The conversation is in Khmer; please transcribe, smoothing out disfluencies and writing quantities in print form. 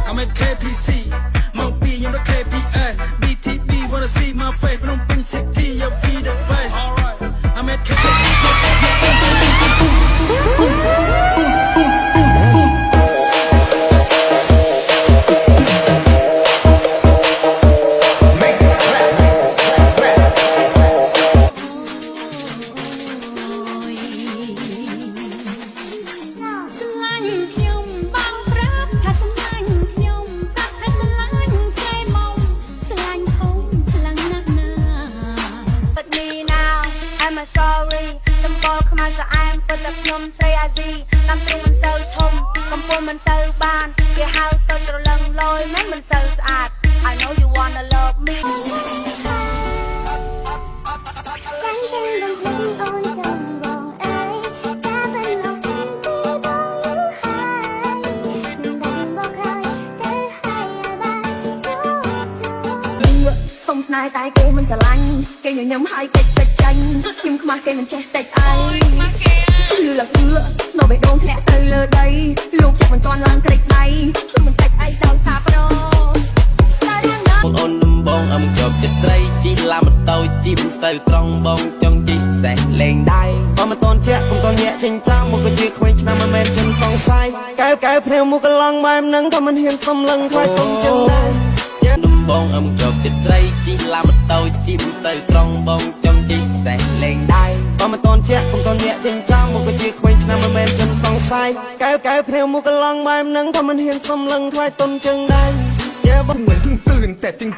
I'm at KPC, Mount B, you're the KPI. BTB, wanna see my face, but I'm being city, your feet the best. Alright, I'm at KPC. Sorry សម្បល់ខ្មៅស្អែមពិតតែខ្ញុំស្រីអាស៊ីតាមទ្រូងមិនសូវធំកំពុងមិនសូវបានគេហៅទៅត្រលឹងលយមិនសូវស្អាត I know you wanna love me សុំស្នេហ៍តែគេមិនស្រឡាញ់គេញញឹមហើយតិចតិចចាញ់ខ្ញុំខ្មាស់គេមិនចេះតិចអីលឺឡើងនៅបេះដូងធ្លាក់ទៅលើដីលោកចាប់មិនទាន់ឡើងក្រេកដៃខ្ញុំមិនតិចអីដល់សាប្របងអូនដំបងអមជាប់ចិត្តស្រីជីឡាម៉ូតូជីមិនស្ទើរត្រង់បងចង់ជីសេះលេងដៃបើមិនតន់ជាក់កុំតន់ញាក់ចេញចាំមកជាខ្វែងឆ្នាំមិនមែនចិនសង្ស័យកែវភ្នែកមុខកន្លងបែបហ្នឹងក៏មិនហ៊ានសំឡឹងខ្លាចកុំចឹងដែរដំបងអមជាប់ចិត្តស្រីជីឡាម៉ូតូជីមិនស្ទើរត្រង់បងចង់ជីសេះលេងដៃបើមិនតន់ជាក់កុំតន់ញាក់ចេញចាំមកជាខ្វែងឆ្នាំមិនមែនចិនសង្ស័យកែវភ្នែកមុខកន្លងបែបហ្នឹងក៏មិនហ៊ានសំឡឹងខ្លាចតុនចឹងដែរ Yeah, but when youตื่นแต่จริง